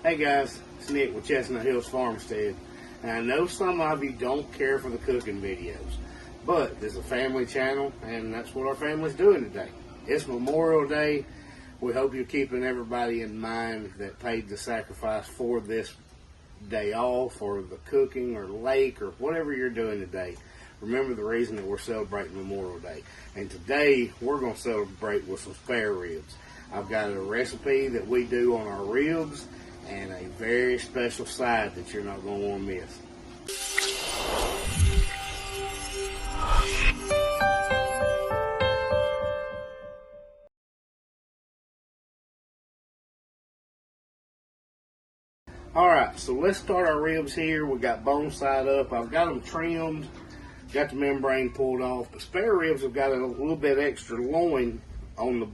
Hey guys, it's Nick with Chestnut Farmstead. And I know some of you don't care for the cooking videos, but it's a family channel and that's what our family's doing today. It's Memorial Day. We hope you're keeping everybody in mind that paid the sacrifice for this day off or the cooking or lake or whatever you're doing today. Remember the reason that we're celebrating Memorial Day. And today we're going to celebrate with some spare ribs. I've got a recipe that we do on our ribs and a very special side that you're not going to want to miss. Alright, so let's start our ribs here. We got bone side up. I've got them trimmed, got the membrane pulled off. The spare ribs have got a little bit extra loin on the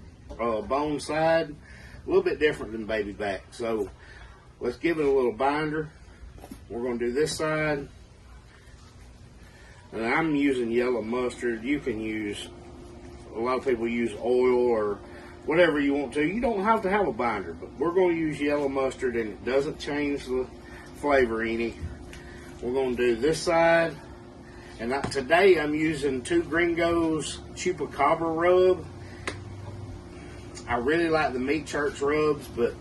bone side, a little bit different than baby back. So let's give it a little binder. We're going to do this side. And I'm using yellow mustard. You can use, a lot of people use oil or whatever you want to. You don't have to have a binder, but we're going to use yellow mustard and it doesn't change the flavor any. We're going to do this side. And today I'm using 2 Gringos Chupacabra rub. I really like the Meat Church rubs, but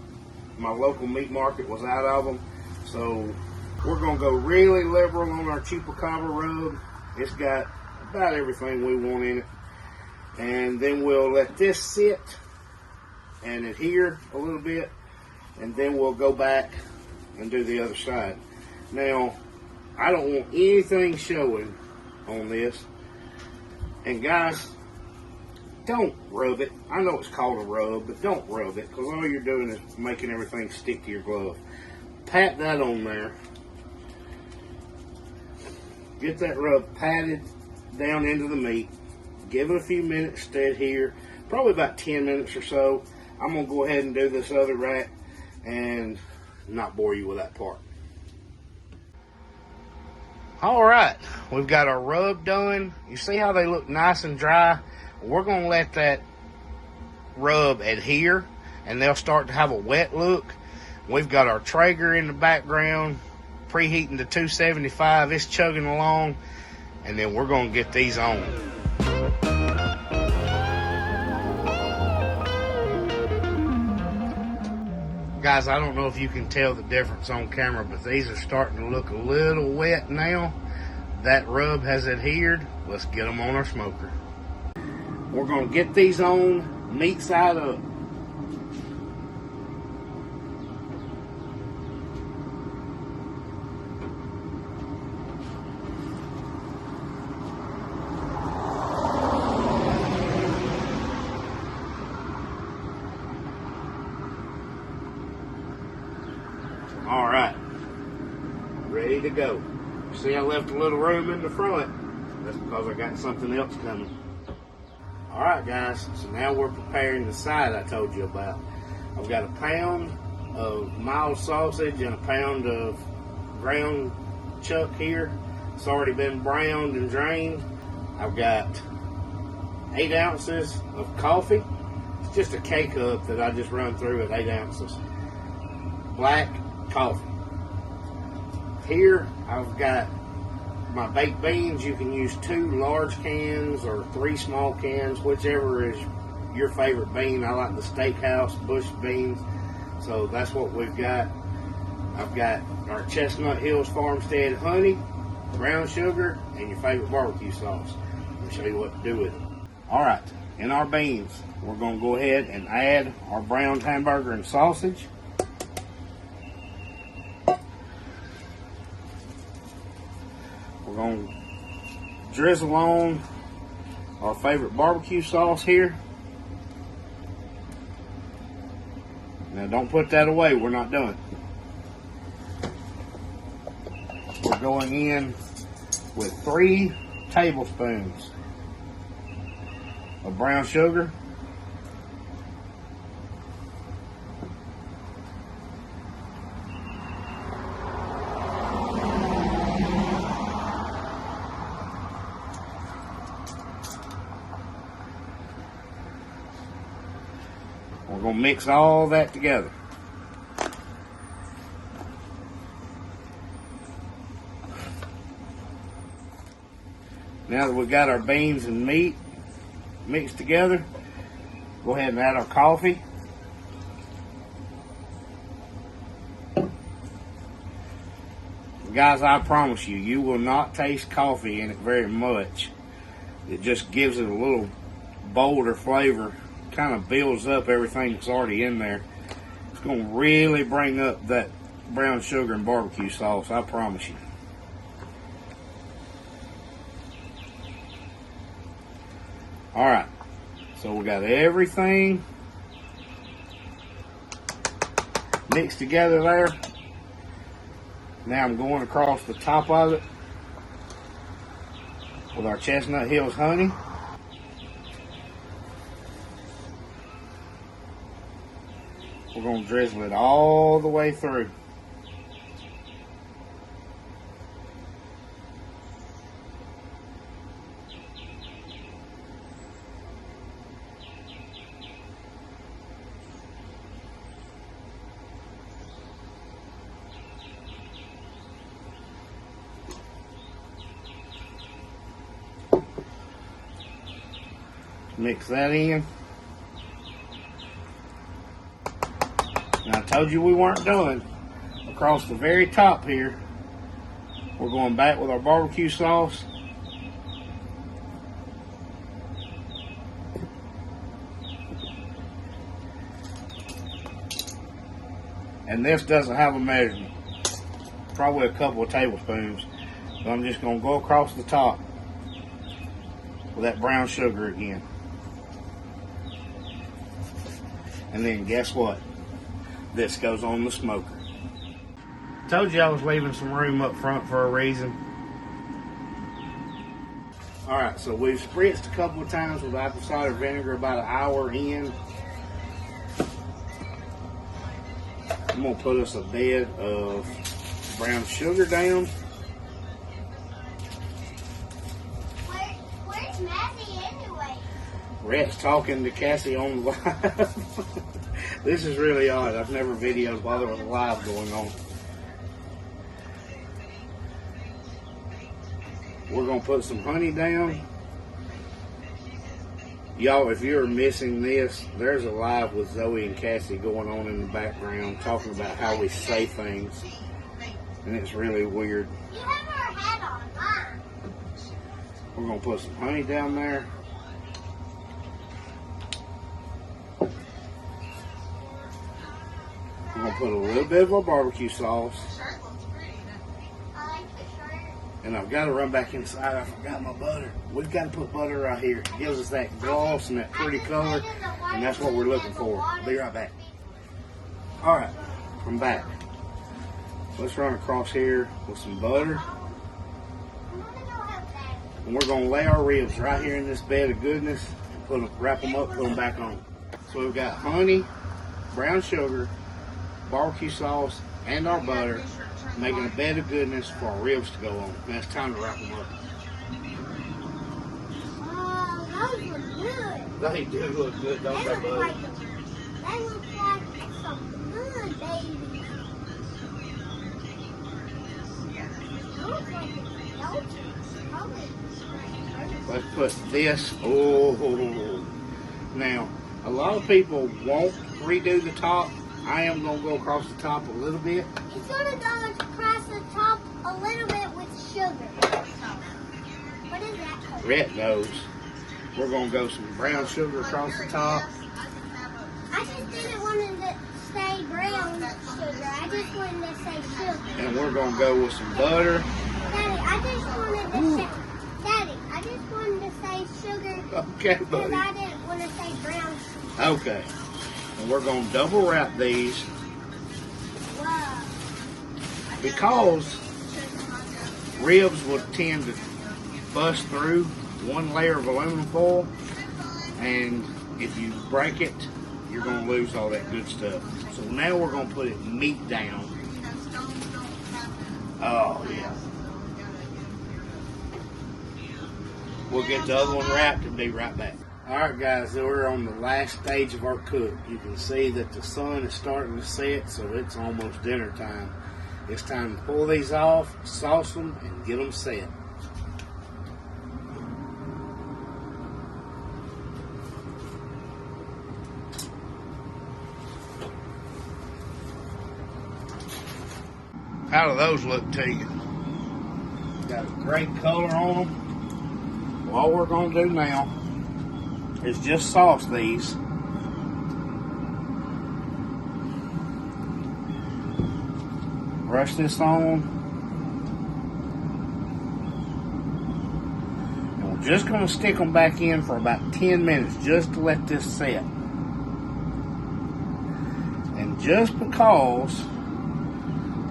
my local meat market was out of them. So we're going to go really liberal on our Chupacabra rub. It's got about everything we want in it. And then we'll let this sit and adhere a little bit. And then we'll go back and do the other side. Now, I don't want anything showing on this. And guys, don't rub it. I know it's called a rub, but don't rub it, because all you're doing is making everything stick to your glove. Pat that on there. Get that rub patted down into the meat. Give it a few minutes to adhere, probably about 10 minutes or so. I'm going to go ahead and do this other rack and not bore you with that part. All right, we've got our rub done. You see how they look nice and dry? We're going to let that rub adhere and they'll start to have a wet look. We've got our Traeger in the background, preheating to 275. It's chugging along, and then we're going to get these on. Guys, I don't know if you can tell the difference on camera, but these are starting to look a little wet now. That rub has adhered. Let's get them on our smoker. We're going to get these on meat side up. All right, ready to go. See, I left a little room in the front. That's because I got something else coming. All right, guys, so now we're preparing the side I told you about. I've got a pound of mild sausage and a pound of ground chuck here. It's already been browned and drained. I've got 8 ounces of coffee. It's just a K-cup that I just run through at 8 ounces. Black coffee. Here I've got my baked beans. You can use 2 large cans or 3 small cans, whichever is your favorite bean. I like the Steakhouse Bush beans, so that's what we've got. I've got our Chestnut Hills Farmstead honey, brown sugar, and your favorite barbecue sauce. I'll show you what to do with it. All right, in our beans, we're going to go ahead and add our browned hamburger and sausage. We're going to drizzle on our favorite barbecue sauce here. Now don't put that away, we're not done. We're going in with 3 tablespoons of brown sugar. We're going to mix all that together. Now that we've got our beans and meat mixed together, go ahead and add our coffee. Guys, I promise you, you will not taste coffee in it very much. It just gives it a little bolder flavor, kind of builds up everything that's already in there. It's going to really bring up that brown sugar and barbecue sauce, I promise you. Alright, so we got everything mixed together there. Now I'm going across the top of it with our Chestnut Hills honey. We're going to drizzle it all the way through. Mix that in. And I told you we weren't done. Across the very top here, we're going back with our barbecue sauce. And this doesn't have a measurement. Probably a couple of tablespoons. So I'm just going to go across the top with that brown sugar again. And then guess what? This goes on the smoker. Told you I was leaving some room up front for a reason. Alright, so we've spritzed a couple of times with apple cider vinegar about an hour in. I'm going to put us a bed of brown sugar down. Where's Maddie anyway? Rhett's talking to Cassie on live. This is really odd. I've never videoed while there was live going on. We're going to put some honey down. Y'all, if you're missing this, there's a live with Zoe and Cassie going on in the background talking about how we say things. And it's really weird. You have her hat on, huh? We're going to put some honey down there. We're going to put a little bit of our barbecue sauce. I like the shirt. And I've got to run back inside. I forgot my butter. We've got to put butter right here. It gives us that gloss and that pretty color. And that's what we're looking for. Be right back. Alright, I'm back. Let's run across here with some butter. And we're going to lay our ribs right here in this bed of goodness. And wrap them up, put them back on. So we've got honey, brown sugar, barbecue sauce, and our butter, making a bed of goodness for our ribs to go on. Now it's time to wrap them up. Oh, those look good. They do look good, don't they, bud? They look like some good babies. They look like it's melted. Let's put this. Oh, now a lot of people won't redo the top. I am going to go across the top a little bit. He's going to go across the top a little bit with sugar. What is that called? Rhett knows. We're going to go some brown sugar across the top. I just didn't want to say brown sugar. I just wanted to say sugar. And we're going to go with some butter. Daddy, I just wanted to say sugar. Okay, buddy. Because I didn't want to say brown sugar. Okay. And we're going to double wrap these. Wow. Because ribs will tend to bust through one layer of aluminum foil, and if you break it, you're going to lose all that good stuff. So now we're going to put it meat down. Oh yeah. We'll get the other one wrapped and be right back. Alright guys, so we're on the last stage of our cook. You can see that the sun is starting to set, so it's almost dinner time. It's time to pull these off, sauce them, and get them set. How do those look to you? Got a great color on them. Well, all we're going to do now is just sauce these. Brush this on. And we're just going to stick them back in for about 10 minutes just to let this set. And just because,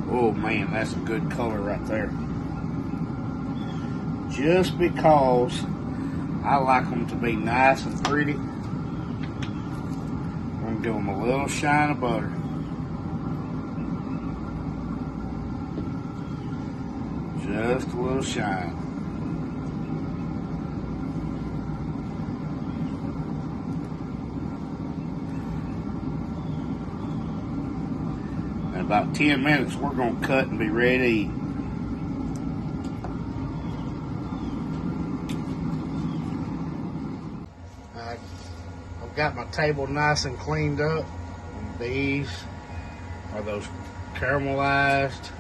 oh man, that's a good color right there. Just because I like them to be nice and pretty, I'm going to give them a little shine of butter. Just a little shine. In about 10 minutes, we're going to cut and be ready to eat. I've got my table nice and cleaned up. And these are those caramelized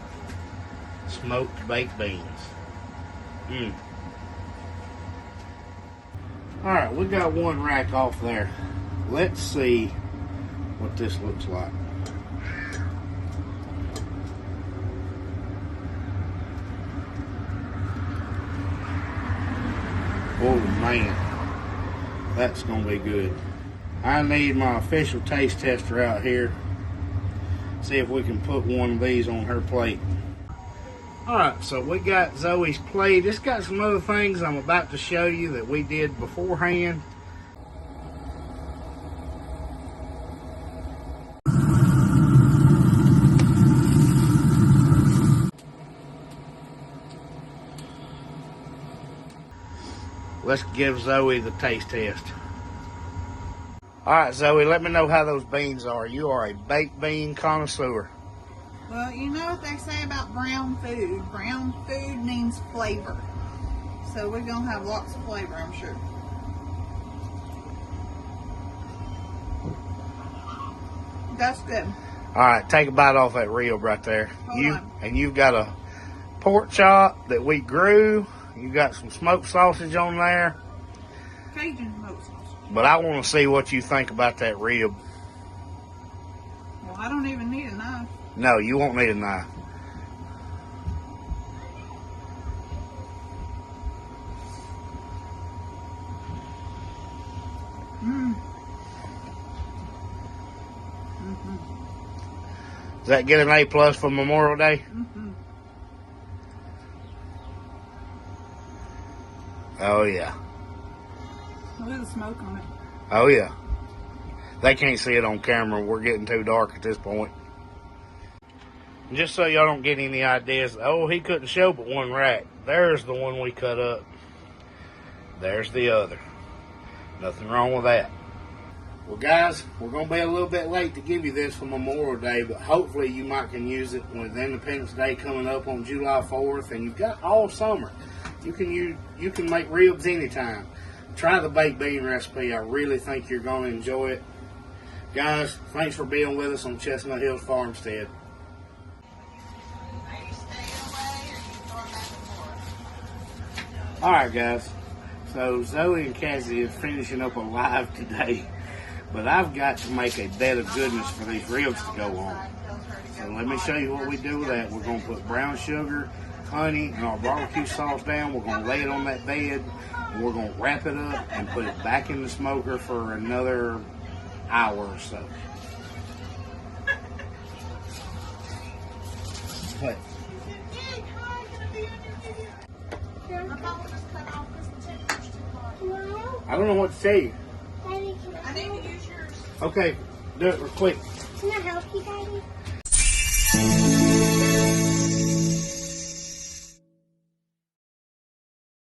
smoked baked beans. Alright, we got one rack off there. Let's see what this looks like. Oh man, that's gonna be good. I need my official taste tester out here. See if we can put one of these on her plate. Alright, so we got Zoe's plate. It's got some other things I'm about to show you that we did beforehand. Let's give Zoe the taste test. Alright, Zoe, let me know how those beans are. You are a baked bean connoisseur. Well, you know what they say about brown food. Brown food means flavor. So we're going to have lots of flavor, I'm sure. That's good. Alright, take a bite off that rib right there. Hold on. And you've got a pork chop that we grew. You got some smoked sausage on there. Cajun smoked sausage. But I want to see what you think about that rib. Well, I don't even need a knife. No, you won't need a knife. Does that get an A+ for Memorial Day? Oh yeah. Look at the smoke on it. Oh yeah. They can't see it on camera. We're getting too dark at this point. Just so y'all don't get any ideas, oh, he couldn't show but one rack. There's the one we cut up. There's the other. Nothing wrong with that. Well, guys, we're going to be a little bit late to give you this for Memorial Day, but hopefully you might can use it with Independence Day coming up on July 4th, and you've got all summer. You can make ribs anytime. Try the baked bean recipe. I really think you're going to enjoy it. Guys, thanks for being with us on Chestnut Hills Farmstead. Alright guys, so Zoe and Cassie is finishing up a live today, but I've got to make a bed of goodness for these ribs to go on. So let me show you what we do with that. We're going to put brown sugar, honey, and our barbecue sauce down. We're going to lay it on that bed, and we're going to wrap it up and put it back in the smoker for another hour or so. What? I don't know what to tell you. Daddy, I need to use yours. Okay, do it real quick. Can I help you, Daddy?